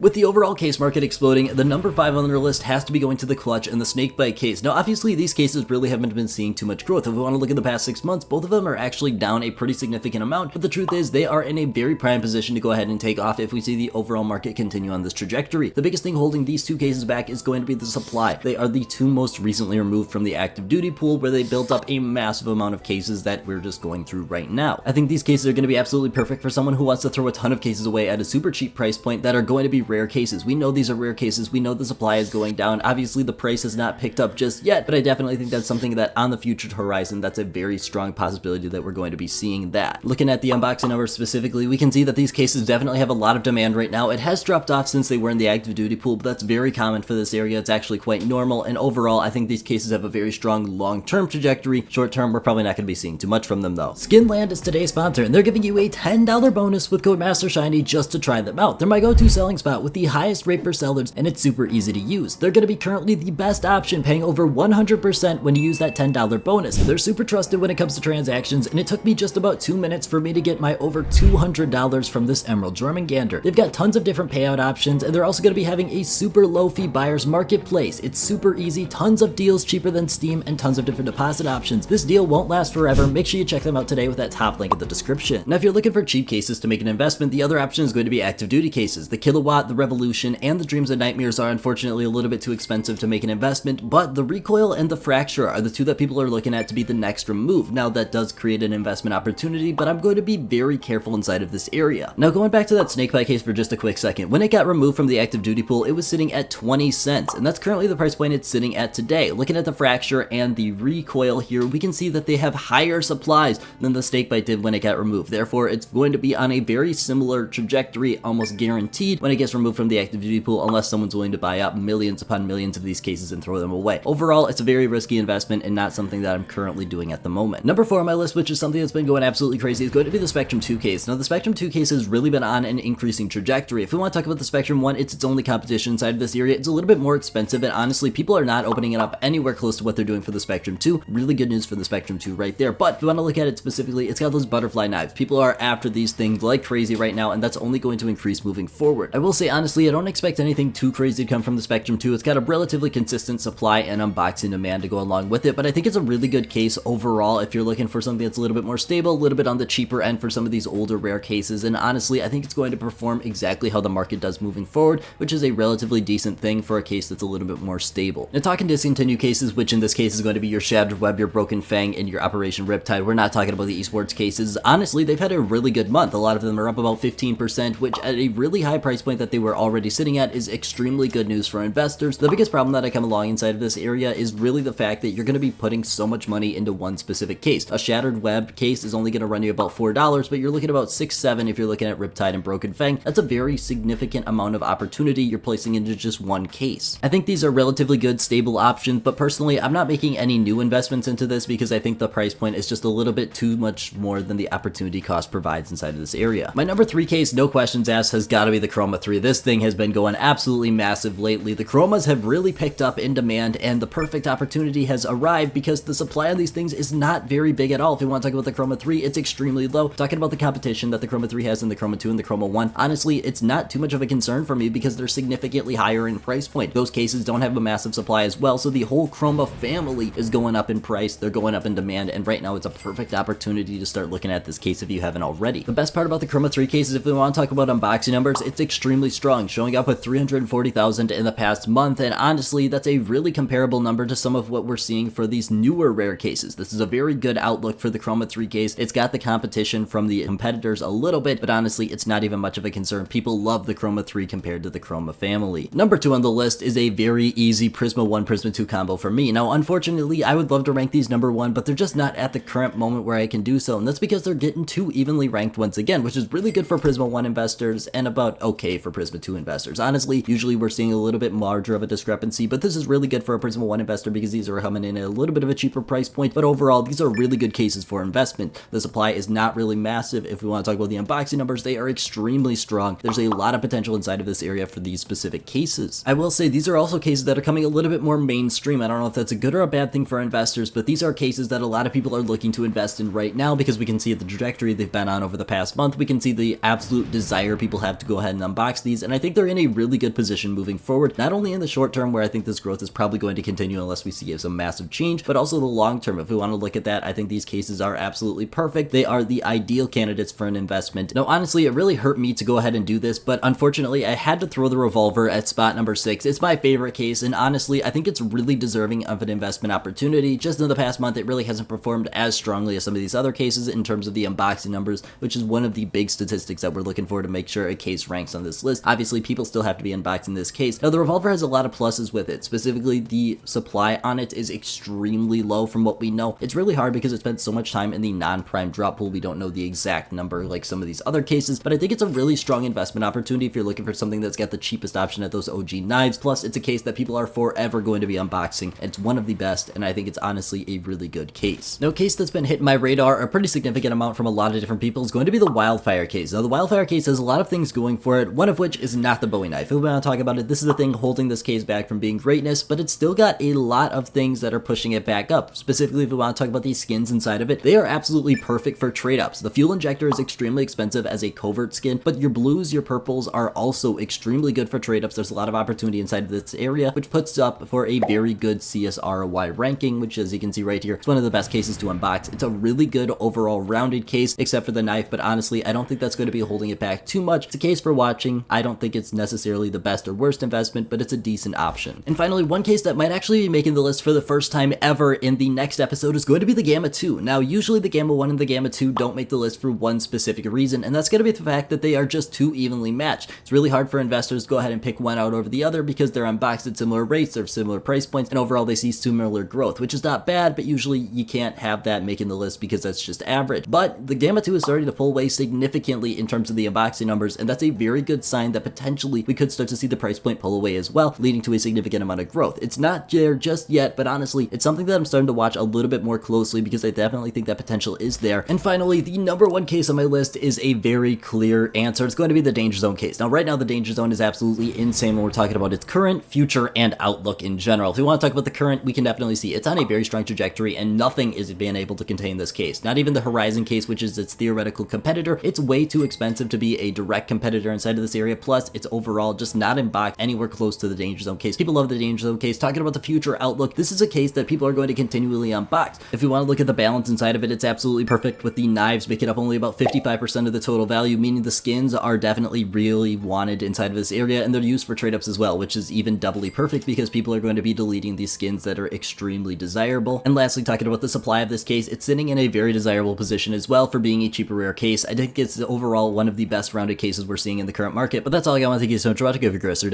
With the overall case market exploding, the number 5 on their list has to be going to the clutch and the snakebite case. Now obviously these cases really haven't been seeing too much growth. If we want to look at the past 6 months, both of them are actually down a pretty significant amount, but the truth is they are in a very prime position to go ahead and take off if we see the overall market continue on this trajectory. The biggest thing holding these two cases back is going to be the supply. They are the two most recently removed from the active duty pool, where they built up a massive amount of cases that we're just going through right now. I think these cases are going to be absolutely perfect for someone who wants to throw a ton of cases away at a super cheap price point that are going to be rare cases. We know these are rare cases, we know the supply is going down. Obviously the price has not picked up just yet, but I definitely think that's something that on the future horizon, that's a very strong possibility that we're going to be seeing that. Looking at the unboxing numbers specifically, we can see that these cases definitely have a lot of demand right now. It has dropped off since they were in the active duty pool, but that's very common for this area. It's actually quite normal, and overall I think these cases have a very strong long-term trajectory. Short-term, we're probably not going to be seeing too much from them though. Skinland is today's sponsor, and they're giving you a $10 bonus with code MasterShiny just to try them out. They're my go-to selling spot with the highest rate for sellers, and it's super easy to use. They're going to be currently the best option, paying over 100% when you use that $10 bonus. They're super trusted when it comes to transactions, and it took me just about 2 minutes for me to get my over $200 from this Emerald Jormungandr. They've got tons of different payout options, and they're also going to be having a super low fee buyer's marketplace. It's super easy, tons of deals cheaper than Steam, and tons of different deposit options. This deal won't last forever. Make sure you check them out today with that top link in the description. Now if you're looking for cheap cases to make an investment, the other option is going to be active duty cases. The Kilowatt, the Revolution, and the Dreams and Nightmares are unfortunately a little bit too expensive to make an investment, but the Recoil and the Fracture are the two that people are looking at to be the next remove. Now that does create an investment opportunity, but I'm going to be very careful inside of this area. Now going back to that snakebite case for just a quick second, when it got removed from the active duty pool, it was sitting at 20 cents, and that's currently the price point it's sitting at today. Looking at the Fracture and the Recoil here, we can see that they have higher supplies than the snakebite did when it got removed. Therefore, it's going to be on a very similar trajectory, almost guaranteed, when it gets removed from the active duty pool, unless someone's willing to buy up millions upon millions of these cases and throw them away. Overall, it's a very risky investment and not something that I'm currently doing at the moment. Number 4 on my list, which is something that's been going absolutely crazy, is going to be the Spectrum 2 case. Now, the Spectrum 2 case has really been on an increasing trajectory. If we want to talk about the Spectrum 1, it's its only competition inside of this area. It's a little bit more expensive, and honestly, people are not opening it up anywhere close to what they're doing for the Spectrum 2. Really good news for the Spectrum 2 right there. But if you want to look at it specifically, it's got those butterfly knives. People are after these things like crazy right now, and that's only going to increase moving forward. I will say, honestly, I don't expect anything too crazy to come from the Spectrum 2. It's got a relatively consistent supply and unboxing demand to go along with it, but I think it's a really good case overall if you're looking for something that's a little bit more stable, a little bit on the cheaper end for some of these older rare cases, and honestly, I think it's going to perform exactly how the market does moving forward, which is a relatively decent thing for a case that's a little bit more stable. Now talking discontinued cases, which in this case is going to be your Shattered Web, your Broken Fang, and your Operation Riptide. We're not talking about the esports cases. Honestly, they've had a really good month. A lot of them are up about 15%, which at a really high price point that they were already sitting at is extremely good news for investors. The biggest problem that I come along inside of this area is really the fact that you're going to be putting so much money into one specific case. A Shattered Web case is only going to run you about $4, but you're looking at about $6-7 if you're looking at Riptide and Broken Fang. That's a very significant amount of opportunity you're placing into just one case. I think these are relatively good, stable options, but personally, I'm not making any new investments into this because I think the price point is just a little bit too much more than the opportunity cost provides inside of this area. My number 3 case, no questions asked, has got to be the Chroma 3. This thing has been going absolutely massive lately. The Chromas have really picked up in demand, and the perfect opportunity has arrived because the supply on these things is not very big at all. If you want to talk about the Chroma 3, it's extremely low. Talking about the competition that the Chroma 3 has in the Chroma 2 and the Chroma 1, honestly, it's not too much of a concern for me because they're significantly higher in price point. Those cases don't have a massive supply as well, so the whole Chroma family is going up in price, they're going up in demand, and right now it's a perfect opportunity to start looking at this case if you haven't already. The best part about the Chroma 3 case is if we want to talk about unboxing numbers, it's extremely strong, showing up with 340,000 in the past month, and honestly, that's a really comparable number to some of what we're seeing for these newer rare cases. This is a very good outlook for the Chroma 3 case. It's got the competition from the competitors a little bit, but honestly, it's not even much of a concern. People love the Chroma 3 compared to the Chroma family. Number 2 on the list is a very easy Prisma 1, Prisma 2 combo for me. Now, unfortunately, I would love to rank these number 1, but they're just not at the current moment where I can do so, and that's because they're getting too evenly ranked once again, which is really good for Prisma 1 investors and about okay for Prisma 2 investors. Honestly, usually we're seeing a little bit larger of a discrepancy, but this is really good for a Prisma 1 investor because these are coming in at a little bit of a cheaper price point, but overall, these are really good cases for investment. The supply is not really massive. If we want to talk about the unboxing numbers, they are extremely strong. There's a lot of potential inside of this area for these specific cases. I will say these are also cases that are coming a little bit more mainstream. I don't know if that's a good or a bad thing for investors, but these are cases that a lot of people are looking to invest in right now because we can see the trajectory they've been on over the past month. We can see the absolute desire people have to go ahead and unbox these, and I think they're in a really good position moving forward, not only in the short term where I think this growth is probably going to continue unless we see some massive change, but also the long term. If we want to look at that, I think these cases are absolutely perfect. They are the ideal candidates for an investment. Now, honestly, it really hurt me to go ahead and do this, but unfortunately, I had to throw the revolver at spot number 6. It's my favorite case, and honestly, I think it's really deserving of an investment opportunity. Just in the past month, it really hasn't performed as strongly as some of these other cases in terms of the unboxing numbers, which is one of the big statistics that we're looking for to make sure a case ranks on this list. Obviously, people still have to be unboxing this case. Now, the revolver has a lot of pluses with it. Specifically, the supply on it is extremely low from what we know. It's really hard because it spent so much time in the non-prime drop pool. We don't know the exact number like some of these other cases, but I think it's a really strong investment opportunity if you're looking for something that's got the cheapest option at those OG knives. Plus, it's a case that people are forever going to be unboxing. It's one of the best, and I think it's honestly a really good case. Now, a case that's been hitting my radar a pretty significant amount from a lot of different people is going to be the Wildfire case. Now, the Wildfire case has a lot of things going for it, one of which is not the Bowie knife. If we want to talk about it, this is the thing holding this case back from being greatness, but it's still got a lot of things that are pushing it back up. Specifically, if we want to talk about these skins inside of it, they are absolutely perfect for trade-ups. The fuel injector is extremely expensive as a covert skin, but your blues, your purples are also extremely good for trade-ups. There's a lot of opportunity inside of this area, which puts up for a very good CSROI ranking, which, as you can see right here, is one of the best cases to unbox. It's a really good overall rounded case, except for the knife, but honestly, I don't think that's going to be holding it back too much. It's a case for watching. I don't think it's necessarily the best or worst investment, but it's a decent option. And finally, one case that might actually be making the list for the first time ever in the next episode is going to be the Gamma 2. Now, usually the Gamma 1 and the Gamma 2 don't make the list for one specific reason, and that's going to be the fact that they are just too evenly matched. It's really hard for investors to go ahead and pick one out over the other because they're unboxed at similar rates, they're similar price points, and overall they see similar growth, which is not bad, but usually you can't have that making the list because that's just average. But the Gamma 2 is starting to pull away significantly in terms of the unboxing numbers, and that's a very good sign that potentially we could start to see the price point pull away as well, leading to a significant amount of growth. It's not there just yet, but honestly, it's something that I'm starting to watch a little bit more closely because I definitely think that potential is there. And finally, the number one case on my list is a very clear answer. It's going to be the Danger Zone case. Now, right now, the Danger Zone is absolutely insane when we're talking about its current, future, and outlook in general. If we want to talk about the current, we can definitely see it's on a very strong trajectory, and nothing is being able to contain this case. Not even the Horizon case, which is its theoretical competitor. It's way too expensive to be a direct competitor inside of this area. Plus, it's overall just not embarked anywhere close to the Danger Zone case. People love the Danger Zone case. Talking about the future outlook, this is a case that people are going to continually unbox. If we want to look at the balance inside of it, it's absolutely perfect with the knives making up only about 55% of the total value, meaning the skins are definitely really wanted inside of this area, and they're used for trade-ups as well, which is even doubly perfect because people are going to be deleting these skins that are extremely desirable. And lastly, talking about the supply of this case, it's sitting in a very desirable position as well for being a cheaper rare case. I think it's overall one of the best rounded cases we're seeing in the current market, but that's all I got. I want to thank you so much for watching. Have a great rest of your day.